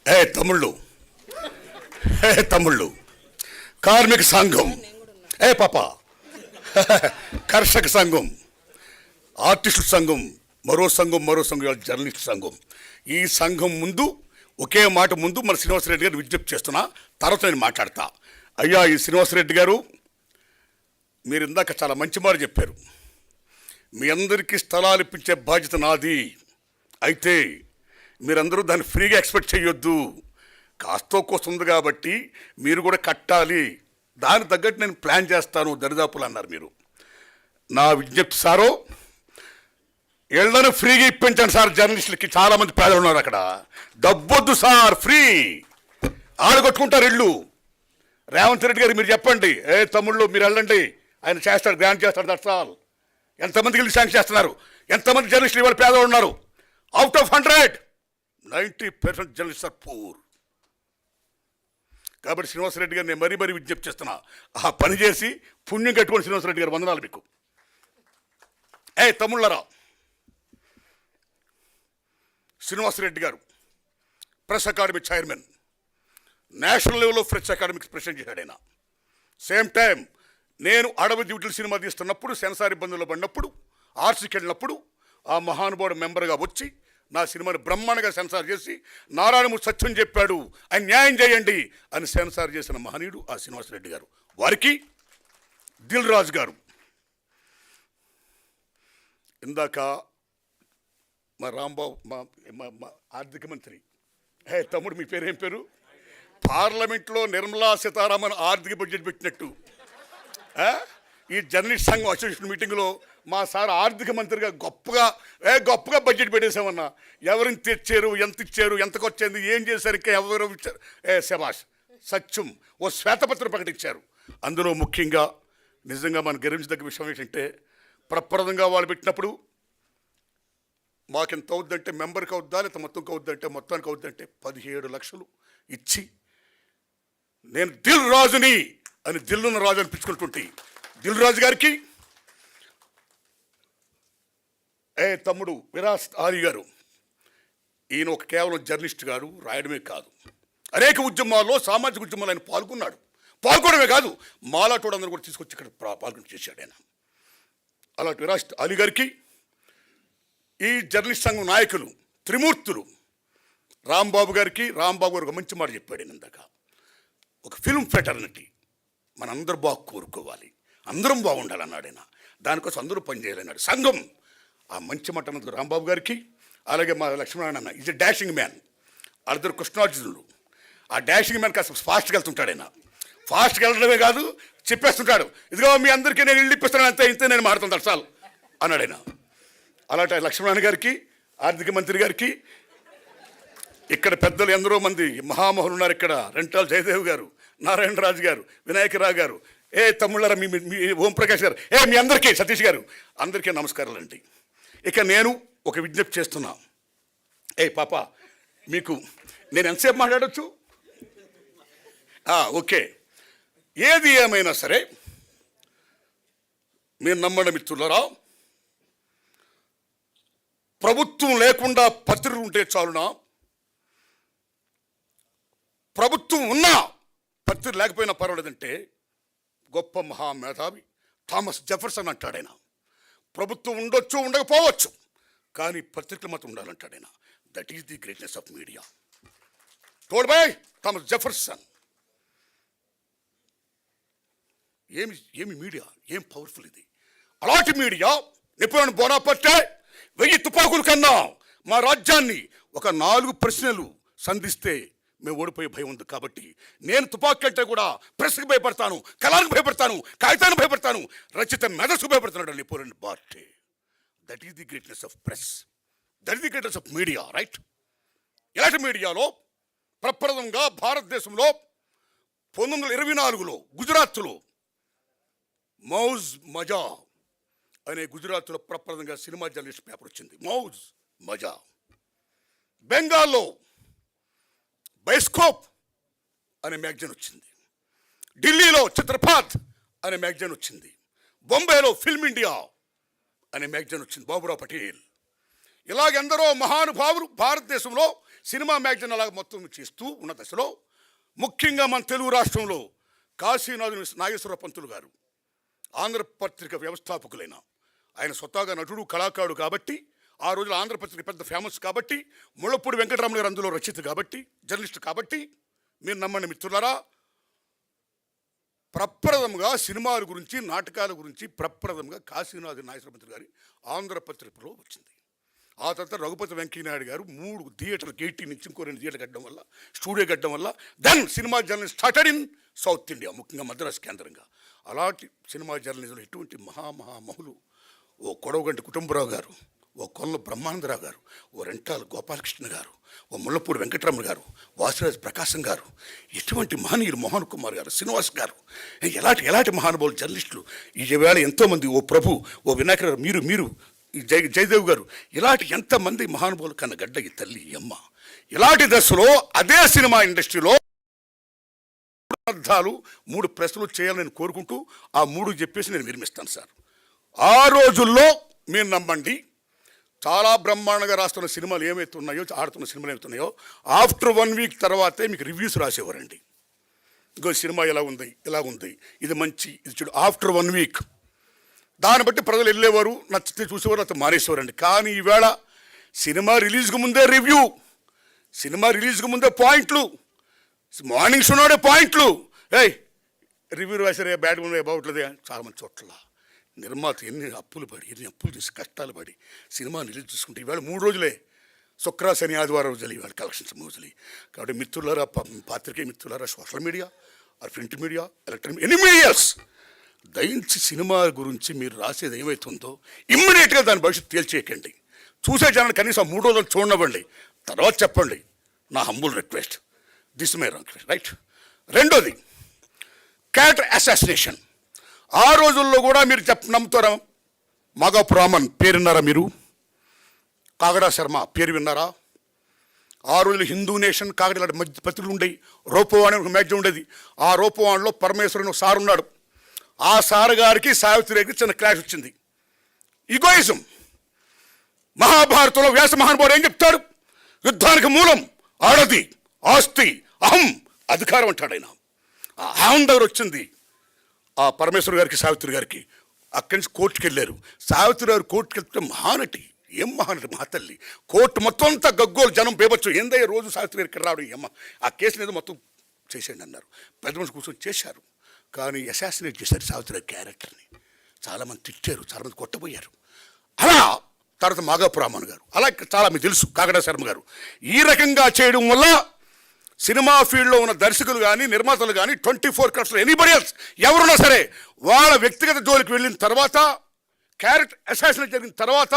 తమ్ముళ్ళు, తమ్ముళ్ళు, కార్మిక సంఘం, పాప, కర్షక సంఘం, ఆర్టిస్టుల సంఘం, మరో సంఘం, జర్నలిస్ట్ సంఘం. ఈ సంఘం ముందు ఒకే మాట ముందు మన శ్రీనివాసరెడ్డి గారు విజ్ఞప్తి చేస్తున్నా, తర్వాత నేను మాట్లాడతా. అయ్యా, ఈ శ్రీనివాసరెడ్డి గారు, మీరు ఇందాక చాలా మంచి మాట చెప్పారు. మీ అందరికీ స్థలాలు ఇప్పించే బాధ్యత నాది. అయితే మీరందరూ దాన్ని ఫ్రీగా ఎక్స్పెక్ట్ చేయొద్దు. కాస్తో కోస్తుంది కాబట్టి మీరు కూడా కట్టాలి. దానికి తగ్గట్టు నేను ప్లాన్ చేస్తాను దరిదాపులు అన్నారు మీరు. నా విజ్ఞప్తి సారో, ఇళ్లను ఫ్రీగా ఇప్పించండి సార్. జర్నలిస్టులకి చాలామంది పేదలు ఉన్నారు అక్కడ. డబ్బొద్దు సార్, ఫ్రీ. ఆడగొట్టుకుంటారు ఇళ్ళు. రేవంత్ రెడ్డి గారు మీరు చెప్పండి, తమ్ముళ్ళు మీరు వెళ్ళండి, ఆయన చేస్తాడు, గ్రాంట్ చేస్తాడు. That's all. ఎంతమందికి ఇల్లు శాంక్షన్ చేస్తున్నారు? ఎంతమంది జర్నలిస్టులు ఇవాళ పేదలు ఉన్నారు? Out of 100 90% journalist are poor. కాబట్టి శ్రీనివాసరెడ్డి గారు నేను మరీ విజ్ఞప్తి చేస్తున్నా, ఆ పని చేసి పుణ్యం కట్టుకొని శ్రీనివాసరెడ్డి గారు వందనాలు మీకు. తమ్ముళ్ళరా, శ్రీనివాసరెడ్డి గారు ప్రెస్ అకాడమీ చైర్మన్, నేషనల్ లెవెల్లో ప్రెస్ అకాడమీకి ప్రెసిడెంట్ చేశాడు ఆయన. సేమ్ టైం నేను అడవి డ్యూటీలు సినిమా తీస్తున్నప్పుడు, సెన్సార్ ఇబ్బందుల్లో పడినప్పుడు, ఆర్సీకి వెళ్ళినప్పుడు ఆ మహానుభావుడు మెంబర్గా వచ్చి నా సినిమాని బ్రహ్మాండంగా సెన్సార్ చేసి, నారాయణమూర్తి సత్యం చెప్పాడు, ఆయన న్యాయం చేయండి అని సెన్సార్ చేసిన మహనీయుడు ఆ శ్రీనివాసరెడ్డి గారు. వారికి దిల్ రాజు గారు, ఇందాక మా రాంబాబు, మా ఆర్థిక మంత్రి, తమ్ముడు మీ పేరు ఏం పేరు? పార్లమెంట్లో నిర్మలా సీతారామన్ ఆర్థిక బడ్జెట్ పెట్టినట్టు ఈ జర్నలిస్ట్ సంఘం అసోసియేషన్ మీటింగ్లో మా సార్ ఆర్థిక మంత్రిగా గొప్పగా బడ్జెట్ పెట్టేసామన్నా. ఎవరిని తెచ్చారు, ఎంత ఇచ్చారు, ఎంతకు వచ్చింది, ఏం చేశారు, ఇంకా ఎవరు ఇచ్చారు, శభాష్ సత్యం ఓ శ్వేతపత్రం ప్రకటించారు. అందులో ముఖ్యంగా నిజంగా మనం గర్వించదగ్గ విషయం ఏంటంటే, ప్రప్రదంగా వాళ్ళు పెట్టినప్పుడు మాకెంత అవుద్దంటే, మెంబర్కి అవుద్దా లేకపోతే మొత్తంకి అవుద్దంటే, మొత్తానికి అవుద్దంటే 17 లక్షలు ఇచ్చి, నేను దిల్ రాజుని అని దిల్లున్న రాజు అనిపించుకుంటుంటే, దిల్ రాజు గారికి, తమ్ముడు విరాస్ ఆలీ గారు, ఈయన ఒక కేవలం జర్నలిస్ట్ గారు, రాయడమే కాదు, అనేక ఉద్యమాల్లో, సామాజిక ఉద్యమాలు ఆయన పాల్గొనడమే కాదు, మాలాటోడు అందరూ కూడా తీసుకొచ్చి ఇక్కడ పాల్గొని చేశాడు ఆయన. అలాంటి విరాస్ ఆలీ గారికి, ఈ జర్నలిస్ట్ సంఘం నాయకులు త్రిమూర్తులు రాంబాబు గారికి, రాంబాబు గారు ఒక మంచి మాట చెప్పాడు ఇందాక, ఒక ఫిల్మ్ ఫ్రెటర్నిటీ, మనందరూ బాగా కోరుకోవాలి, అందరం బాగుండాలన్నాడు ఆయన. దానికోసం అందరూ పనిచేయాలన్నాడు సంఘం. ఆ మంచి మాట అన్నది రాంబాబు గారికి. అలాగే మా లక్ష్మీనారాయణ అన్న ఈజ్ ఎ డాషింగ్ మ్యాన్. వాళ్ళిద్దరు కృష్ణార్జునులు. ఆ డాషింగ్ మ్యాన్ కాస్త ఫాస్ట్గా వెళ్తుంటాడు ఆయన. ఫాస్ట్గా వెళ్ళడమే కాదు, చెప్పేస్తుంటాడు, ఇదిగో మీ అందరికీ నేను ఇల్లు ఇప్పిస్తాను, అంతే ఇంతే నేను మారుతాను దర్శాలు అన్నాడు ఆయన. అలాంటి లక్ష్మీనారాయణ గారికి, ఆర్థిక మంత్రి గారికి, ఇక్కడ పెద్దలు ఎందరో మంది మహామహులు ఉన్నారు. ఇక్కడ రెంటాల జయదేవ్ గారు, నారాయణరాజు గారు, వినాయకరావు గారు, తమ్ముళ్ళారా, మీ ఓంప్రకాష్ గారు, మీ అందరికీ, సతీష్ గారు, అందరికీ నమస్కారాలండి. ఇక నేను ఒక విజ్ఞప్తి చేస్తున్నా. పాప, మీకు నేను ఎంతసేపు మాట్లాడచ్చు? ఓకే. ఏది ఏమైనా సరే మీరు నమ్మండి మిత్రులరా, ప్రభుత్వం లేకుండా పత్రికలు ఉంటే చాలునా? ప్రభుత్వం ఉన్నా పత్రిక లేకపోయినా పర్వాలేదంటే గొప్ప మహామేధావి థామస్ జెఫర్సన్ అంటాడు ఆయన. ప్రభుత్వం ఉండొచ్చు, ఉండకపోవచ్చు, కానీ పత్రికలు మాత్రం ఉండాలంటాడు ఆయన. That is the greatness of media, told by Thomas Jefferson. ఏమి మీడియా, ఏం పవర్ఫుల్ ఇది! అలాంటి మీడియా నెపోలియన్ బోనాపార్టే 1000 తుపాకుల కన్నా మా రాజ్యాన్ని ఒక 4 ప్రశ్నలు సంధిస్తే మేము ఓడిపోయే భయం ఉంది. కాబట్టి నేను తుపాకీ అంటే కూడా ప్రెస్కి భయపడతాను, కళానికి భయపడతాను, కాగితానికి భయపడతాను, రచిత మెదస్కు భయపడుతున్నాడు Napoleon బోనాపార్టే. That is the greatness of press, that is the greatness of media, right? ఇలాంటి మీడియాలో ప్రప్రథమంగా భారతదేశంలో 1924లో గుజరాత్లో మౌజ్ మజా అనే గుజరాత్లో ప్రప్రథమంగా సినిమా జర్నలిస్ట్ పేపర్ వచ్చింది, మౌజ్ మజా. బెంగాల్లో బైస్కోప్ అనే మ్యాగజైన్ వచ్చింది. ఢిల్లీలో చిత్రపాత్ అనే మ్యాగజైన్ వచ్చింది. బొంబాయిలో ఫిల్మ్ ఇండియా అనే మ్యాగజైన్ వచ్చింది, బాబురావు పటేల్. ఇలాగెందరో మహానుభావులు భారతదేశంలో సినిమా మ్యాగజైన్ అలాగ మొత్తం చేస్తూ ఉన్న దశలో ముఖ్యంగా మన తెలుగు రాష్ట్రంలో కాశీనాథు నాగేశ్వర పంతులు గారు ఆంధ్రపత్రిక వ్యవస్థాపకులైన ఆయన స్వతహాగా నటుడు కళాకారుడు కాబట్టి ఆ రోజుల్లో ఆంధ్రపత్రిక పెద్ద ఫేమస్ కాబట్టి ముళ్ళపూడి వెంకటరమణ గారు అందులో రచయిత కాబట్టి జర్నలిస్ట్ కాబట్టి మీరు నమ్మండి మిత్రులారా, ప్రప్రథంగా సినిమాల గురించి నాటకాల గురించి ప్రప్రథంగా కాశీనాథ్ నాగేశ్వర పంతులు గారి ఆంధ్రపత్రికలో వచ్చింది. ఆ తర్వాత రఘుపతి వెంకయ్యనాయుడు గారు 3 థియేటర్లు 18 నుంచి ఇంకో 2 థియేటర్లు కట్టడం వల్ల స్టూడియో కట్టడం వల్ల then cinema journalism started in South India, ముఖ్యంగా మద్రాసు కేంద్రంగా. అలాంటి సినిమా జర్నలిజంలో ఎటువంటి మహామహులు ఓ కొడవగంటి కుటుంబరావు గారు, ఓ కొల్ల బ్రహ్మానందరావు గారు, ఓ రెంటాల గోపాలకృష్ణ గారు, ఓ ముళ్ళపూడి వెంకటరమణ గారు, వాసిరాజు ప్రకాశం గారు, ఎటువంటి మహనీయులు మోహన్ కుమార్ గారు, శ్రీనివాస్ గారు, ఎలాంటి మహానుభావులు జర్నలిస్టులు ఈవేళ ఎంతోమంది, ఓ ప్రభు, ఓ వినాయక గారు, మీరు ఈ జయదేవ్ గారు, ఇలాంటి ఎంతమంది మహానుభావులు కన్న గడ్డ ఈ తల్లి ఈ అమ్మ. ఇలాంటి దశలో అదే సినిమా ఇండస్ట్రీలో 3 ప్రశ్నలు చేయాలని కోరుకుంటూ ఆ 3 చెప్పేసి నేను విరమిస్తాను సార్. ఆ రోజుల్లో మీరు నమ్మండి, చాలా బ్రహ్మాండంగా రాస్తున్న సినిమాలు ఏమైతే ఉన్నాయో, ఆడుతున్న సినిమాలు ఏమైతే ఉన్నాయో, ఆఫ్టర్ 1 వీక్ తర్వాతే మీకు రివ్యూస్ రాసేవారండి. ఇంకో సినిమా ఇలా ఉంది, ఇది మంచి, ఇది చూడు. ఆఫ్టర్ 1 వీక్ దాన్ని బట్టి ప్రజలు వెళ్ళేవారు, నచ్చితే చూసేవారు, అతను మానేసేవారండి. కానీ ఈవేళ సినిమా రిలీజ్కి ముందే రివ్యూ, సినిమా రిలీజ్కి ముందే పాయింట్లు, మార్నింగ్ షోనే పాయింట్లు, రివ్యూ రాసారే బ్యాడ్గా ఉన్నాయి బాగుంటుంది. చాలామంది చోట్ల నిర్మాత ఎన్ని అప్పులు చేసి కష్టాలు పడి సినిమా రిలీజ్ చూసుకుంటే ఈవేళ 3 రోజులే, శుక్ర శని ఆదివారం రోజులు ఈవేళ కలెక్షన్స్ మోజులు. కాబట్టి మిత్రులారా, పాత్రికేయ మిత్రులారా, social media, print media, electronic any medias, దయించి సినిమా గురించి మీరు రాసేది ఏమవుతుందో ఇమ్మీడియట్గా దాని భవిష్యత్తు తేల్చేయకండి. చూసే జనాన్ని కనీసం 3 రోజులు చూడనివ్వండి, తర్వాత చెప్పండి. నా humble request, this my request, right. రెండోది క్యారెక్టర్ అసాసినేషన్. ఆ రోజుల్లో కూడా మీరు నమ్ముతారా? మాగాపు రామన్ పేరు విన్నారా మీరు? కాగడా శర్మ పేరు విన్నారా? ఆ రోజులు హిందూ నేషన్ కాగడా మధ్య పత్రికలు ఉండేవి. రూపవాణి ఒక మ్యాగజైన్ ఉండేది. ఆ రూపవాణిలో పరమేశ్వరుని సార్ ఉన్నాడు. ఆ సార్ గారికి సావిత్రి గారికి చిన్న క్లాష్ వచ్చింది. ఈగోయిజం. మహాభారతంలో వ్యాస మహానుభావుడు ఏం చెప్తాడు? యుద్ధానికి మూలం ఆడది, ఆస్తి, అహం, అధికారం అంటాడు ఆయన. ఆ అహం దగ్గర వచ్చింది ఆ పరమేశ్వర గారికి సావిత్రి గారికి. అక్కడి నుంచి కోర్టుకు వెళ్ళారు. సావిత్రి గారు కోర్టుకు వెళ్తే మహానటి, ఏం మహానటి, మహాతల్లి. కోర్టు మొత్తం అంతా గగ్గోలు, జనం బేబచ్చు. ఏందయ్య రోజు సావిత్రి గారికి ఇక్కడ రావడం, అమ్మ ఆ కేసుని ఏదో మొత్తం చేసేయండి అన్నారు. పెద్ద మనిషి కూర్చొని చేశారు. కానీ అసాసినేట్ చేశారు సావిత్రి గారి క్యారెక్టర్ని. చాలామంది తిట్టారు, చాలామంది కొట్టబోయారు. అలా తర్వాత మాగాపు రామన్ గారు, అలా చాలా మీకు తెలుసు కాగడా శర్మ గారు. ఈ రకంగా చేయడం వల్ల సినిమా ఫీల్డ్లో ఉన్న దర్శకులు కానీ నిర్మాతలు కానీ 24 క్రాఫ్ట్స్లో ఎనీబడి ఎల్స్ ఎవరున్నా సరే వాళ్ళ వ్యక్తిగత జోలికి వెళ్ళిన తర్వాత, క్యారెక్టర్ అసాసినేట్ జరిగిన తర్వాత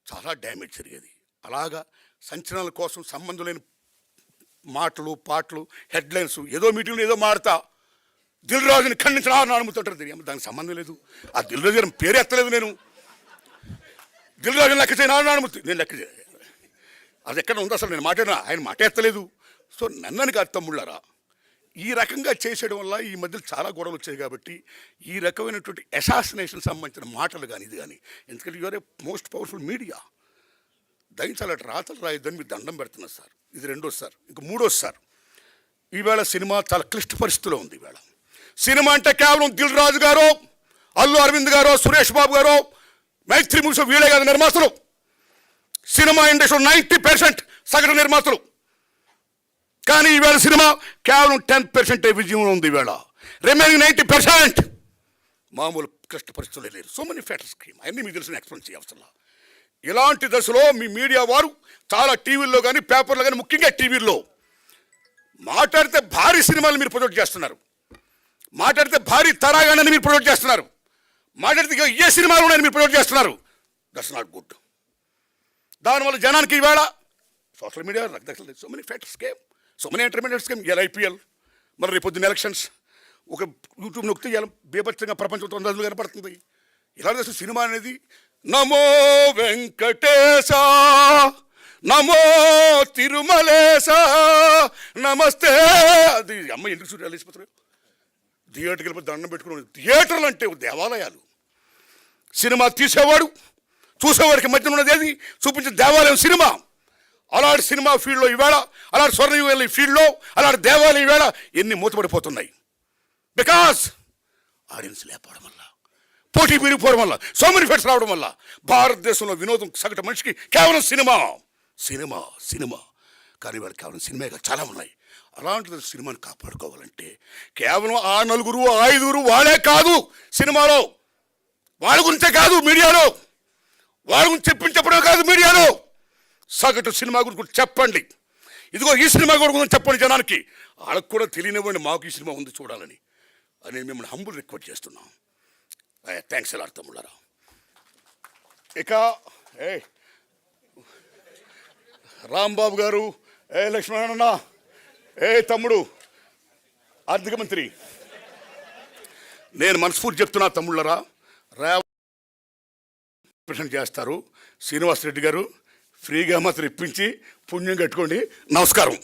చాలా డ్యామేజ్ జరిగేది. అలాగా సంచలనాల కోసం సంబంధం లేని మాటలు, పాటలు, హెడ్లైన్స్, ఏదో మీటింగ్లో ఏదో మాడతా దిల్ రాజుని ఖండించడం అనుమతుంటారు. దానికి సంబంధం లేదు. ఆ దిల్ రాజు గారి పేరు ఎత్తలేదు నేను. దిల్ రాజుని లెక్క చేయను అనుమతి, నేను లెక్క చేయ, అది ఎక్కడ ఉంది అసలు? నేను మాట్లాడినా, ఆయన మాట ఎత్తలేదు. సో నన్నని కాదు తమ్ముళ్ళారా, ఈ రకంగా చేసేయడం వల్ల ఈ మధ్యలో చాలా గొడవలు వచ్చాయి. కాబట్టి ఈ రకమైనటువంటి అసాసినేషన్ సంబంధించిన మాటలు కానీ ఇది కానీ, ఎందుకంటే you are a most powerful media, దయించాలి రాతలు రాయొద్దని మీరు దండం పెడుతున్నారు సార్. ఇది రెండోది సార్. ఇంక మూడోది సార్, ఈవేళ సినిమా చాలా క్లిష్ట పరిస్థితిలో ఉంది. ఈవేళ సినిమా అంటే కేవలం దిల్ రాజు గారో, అల్లు అరవింద్ గారో, సురేష్ బాబు గారో, మైత్రి మూసో వీళ్ళే కాదు నిర్మాతలు. సినిమా ఇండస్ట్రీలో 90% సగటు నిర్మాతలు. కానీ ఈవేళ సినిమా కేవలం 10% విజయంలో ఉంది. ఈవేళ రిమైనింగ్ 90% మామూలు క్లిష్ట పరిస్థితులు లేరు. సో మెనీ ఫ్యాక్టర్స్ స్క్రీమ్ అన్నీ మీకు తెలిసిన ఎక్స్ప్లెయిన్ చేయవసరం. ఇలాంటి దశలో మీ మీడియా వారు చాలా టీవీల్లో కానీ పేపర్లో కానీ, ముఖ్యంగా టీవీల్లో మాట్లాడితే భారీ సినిమాలు మీరు ప్రొజెక్ట్ చేస్తున్నారు, మాట్లాడితే భారీ తరాగానని మీరు ప్రొజెక్ట్ చేస్తున్నారు, మాట్లాడితే ఏ సినిమాలు ఉన్నాయని మీరు ప్రొజెక్ట్ చేస్తున్నారు. That's not good. దానివల్ల జనానికి ఈవేళ సోషల్ మీడియా రకరకాల so many factors scheme, so many entertainment scheme. ఇలా ఐపీఎల్, మరి రేపు పొద్దున్న ఎలక్షన్స్, ఒక యూట్యూబ్ నొక్కితే ఇలా బీభత్సంగా ప్రపంచం 9 కనపడుతుంది. ఇలా సినిమా అనేది నమో వెంకటేశ, నమో తిరుమలేశ, నమస్తే. అది అమ్మ ఎందుకు చూడాలి వెళ్ళిపోతారు? థియేటర్కి వెళ్ళిపోతే దండం పెట్టుకుని. థియేటర్లు అంటే దేవాలయాలు. సినిమా తీసేవాడు చూసేవాడికి మధ్యన ఉన్నది ఏది చూపించే దేవాలయం సినిమా. అలాంటి సినిమా ఫీల్డ్లో ఈవేళ, అలాంటి స్వర్ణయుగ ఫీల్డ్లో, అలాంటి దేవాలయం ఈవేళ ఎన్ని మూతపడిపోతున్నాయి. బికాస్ ఆడియన్స్ లేకపోవడం వల్ల, పోటీ పెరిగిపోవడం వల్ల, సో మెనీ ఫెట్స్ రావడం వల్ల భారతదేశంలో వినోదం సగటు మనిషికి కేవలం సినిమా సినిమా సినిమా. కానీ వాడు కేవలం సినిమాగా చాలా ఉన్నాయి. అలాంటి సినిమాని కాపాడుకోవాలంటే కేవలం ఆ 4 5 వాళ్ళే కాదు సినిమాలో, వాళ్ళ గురించే కాదు మీడియాలో, వాళ్ళ గురించి చెప్పడమే కాదు మీడియాలో, సగటు సినిమా గురించి చెప్పండి. ఇదిగో ఈ సినిమా గురించి చెప్పండి జనానికి. వాళ్ళకు కూడా తెలియనివ్వండి మాకు ఈ సినిమా ఉంది చూడాలని అని మిమ్మల్ని హంబుల్ రిక్వెస్ట్ చేస్తున్నాం. థ్యాంక్స్ ఎలా తమ్ముళ్ళారా. ఇక రాంబాబు గారు, లక్ష్మణ, తమ్ముడు ఆర్థిక మంత్రి, నేను మనస్ఫూర్తి చెప్తున్నా తమ్ముళ్ళరా, రిప్రజెంట్ చేస్తారు. శ్రీనివాసరెడ్డి గారు ఫ్రీగా మాత్రం ఇప్పించి పుణ్యం కట్టుకోండి. నమస్కారం.